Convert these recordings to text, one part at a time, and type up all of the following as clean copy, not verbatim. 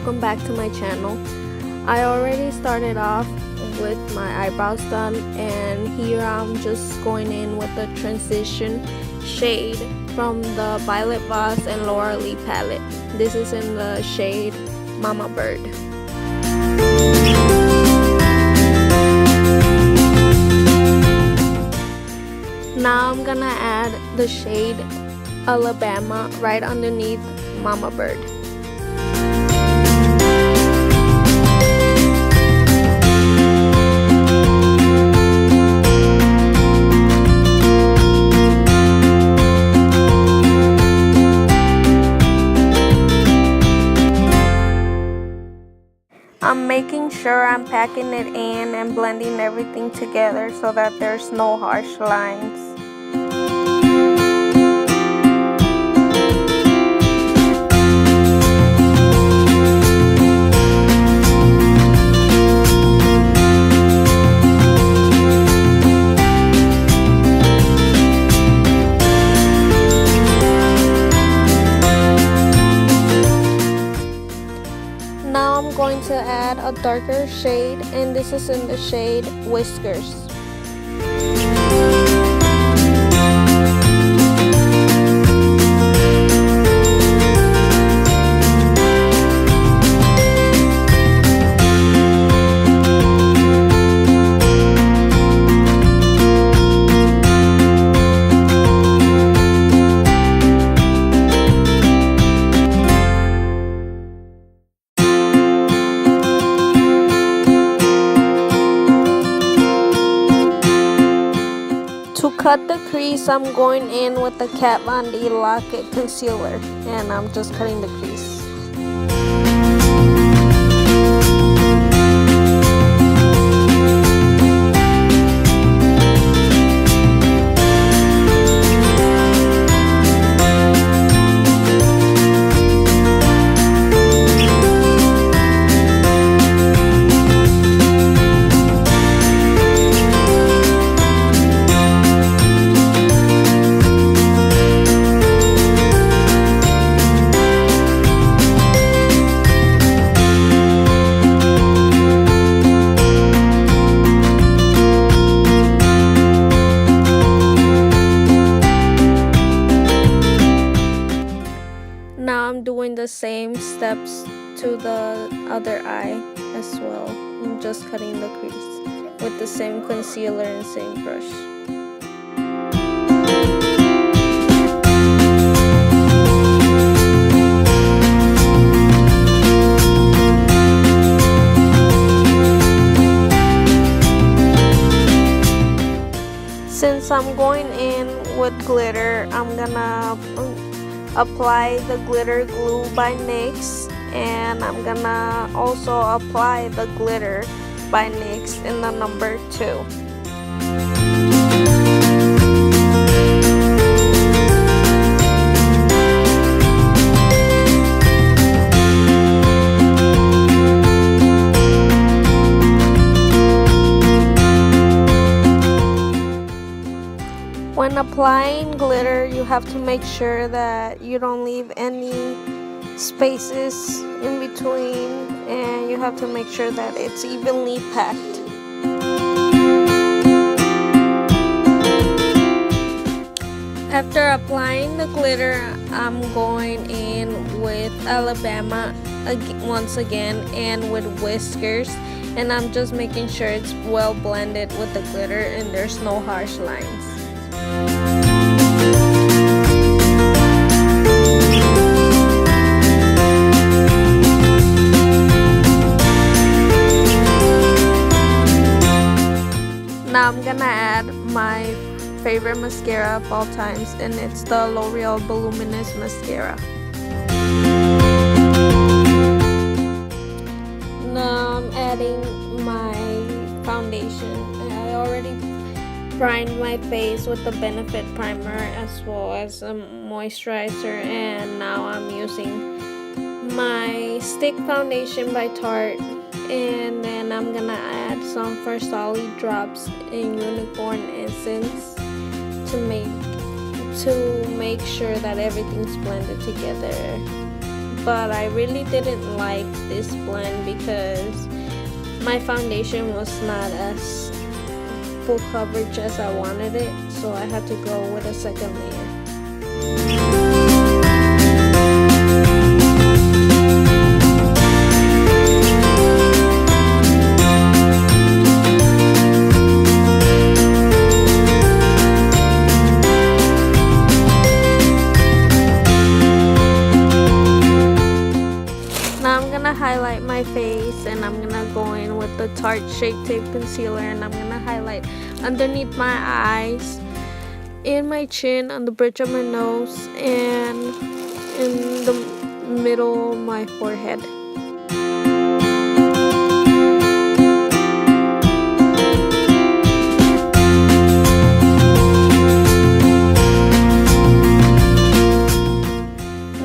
welcome back to my channel. I already started off with my eyebrows done, and here I'm just going in with the transition shade from the Violet Voss and Lorac palette. This is in the shade Mama Bird. Now I'm gonna add the shade Alabama right underneath Mama Bird. I'm making sure I'm packing it in and blending everything together so that there's no harsh lines. Now I'm going to add a darker shade, and this is in the shade Whiskers. To cut the crease, I'm going in with the Kat Von D Lock-It concealer, and I'm just cutting the crease. Now I'm doing the same steps to the other eye as well. I'm just cutting the crease with the same concealer and same brush. Since I'm going in with glitter, I'm gonna apply the glitter glue by NYX, and I'm gonna also apply the glitter by NYX in the number 2. When applying glitter, you have to make sure that you don't leave any spaces in between, and you have to make sure that it's evenly packed. After applying the glitter, I'm going in with Alabama once again and with Whiskers, and I'm just making sure it's well blended with the glitter and there's no harsh lines. Now I'm gonna add my favorite mascara of all times, and it's the L'Oreal Voluminous mascara. Now I'm adding my foundation. I already primed my face with the Benefit primer as well as a moisturizer, and now I'm using my stick foundation by Tarte, and then I'm gonna add some First Solid drops in Unicorn Essence to make sure that everything's blended together but I really didn't like this blend because my foundation was not as full coverage as I wanted it, so I had to go with a second layer. Highlight my face, and I'm gonna go in with the Tarte Shape Tape Concealer, and I'm gonna highlight underneath my eyes, in my chin, on the bridge of my nose, and in the middle of my forehead.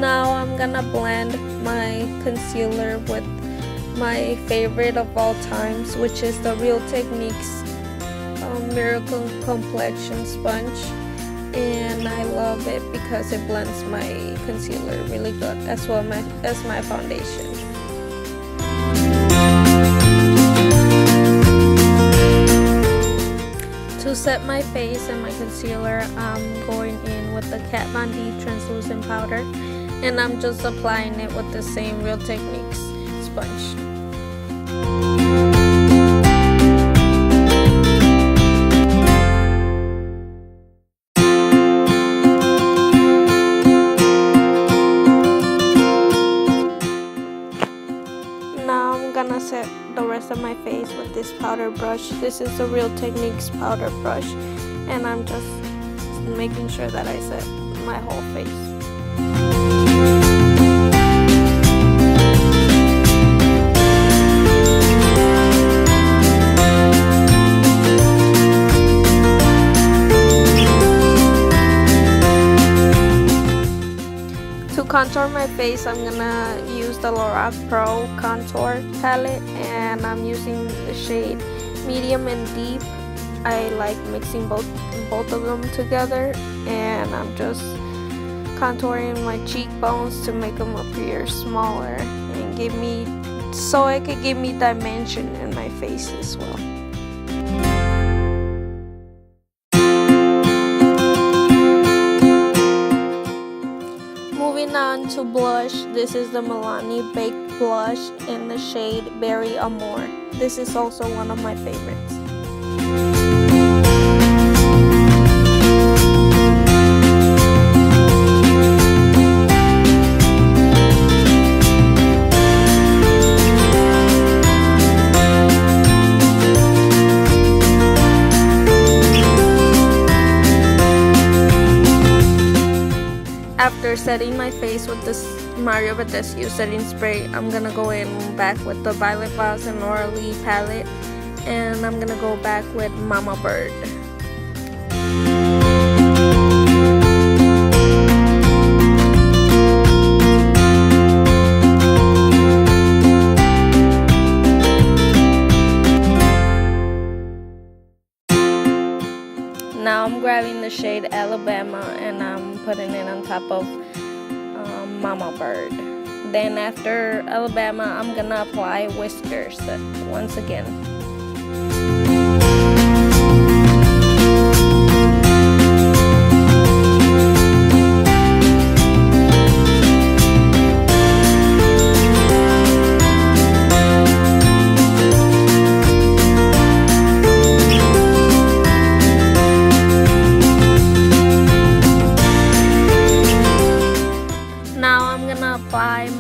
Now I'm gonna blend my concealer with my favorite of all times, which is the Real Techniques Miracle Complexion Sponge, and I love it because it blends my concealer really good as well as my foundation. To set my face and my concealer, I'm going in with the Kat Von D translucent powder, and I'm just applying it with the same Real Techniques sponge. Now I'm gonna set the rest of my face with this powder brush. This is a Real Techniques powder brush, and I'm just making sure that I set my whole face. To contour my face, I'm gonna use the Lorac Pro Contour palette, and I'm using the shade medium and deep. I like mixing both of them together, and I'm just contouring my cheekbones to make them appear smaller and so it could give me dimension in my face as well. Moving on to blush, this is the Milani Baked Blush in the shade Berry Amore. This is also one of my favorites. After setting my face with this Mario Badescu setting spray, I'm gonna go in back with the Violet Voss and Laura Lee palette, and I'm gonna go back with Mama Bird. Now I'm grabbing the shade Alabama, and I'm putting it on top of Mama Bird. Then after Alabama, I'm gonna apply Whiskers once again.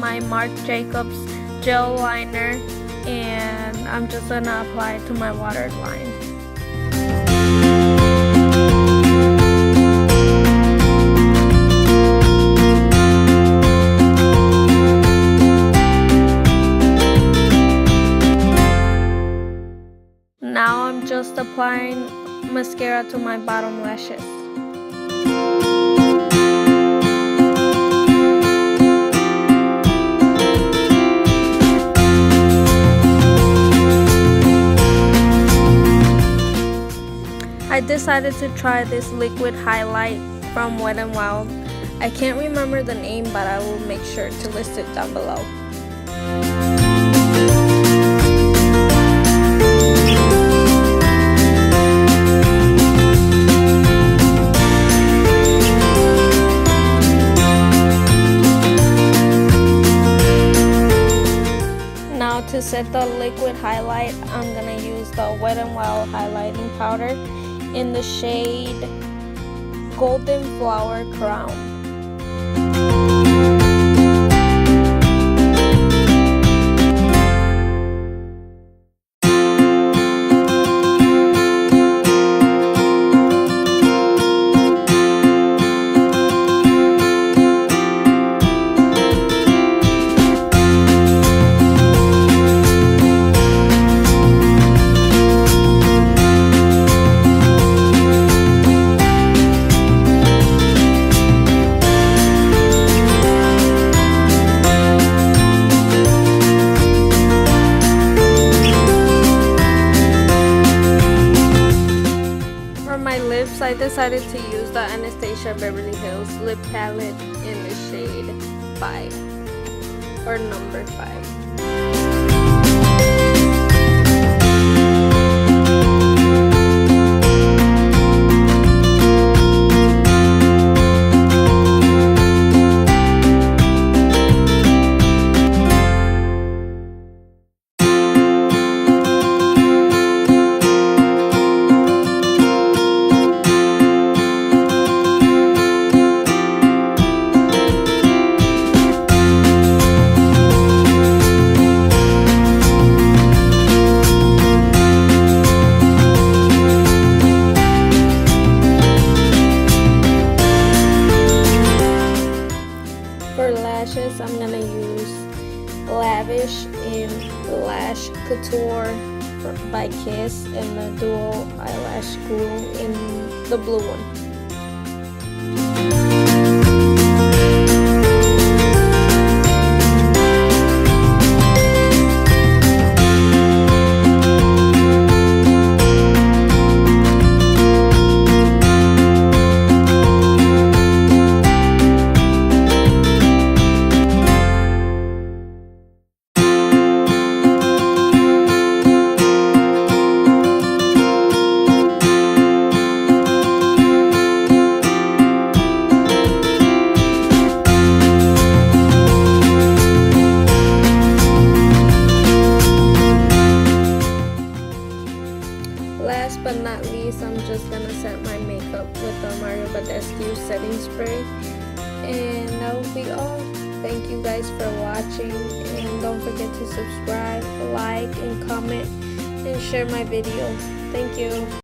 My Marc Jacobs gel liner, and I'm just gonna apply it to my watered line. Now I'm just applying mascara to my bottom lashes. I decided to try this liquid highlight from Wet n Wild I can't remember the name, but I will make sure to list it down below. Now to set the liquid highlight, I'm gonna use the Wet n Wild highlighting powder in the shade Golden Flower Crown. I decided to use the Anastasia Beverly Hills lip palette in the shade 5 or number 5. For lashes, I'm gonna use Lavish in Lash Couture by Kiss and the Dual Eyelash Glue in the blue one. Last but not least, I'm just gonna set my makeup with the badescu setting spray, and that will be all. Thank you guys for watching, and don't forget to subscribe, like, and comment, and share my videos. Thank you.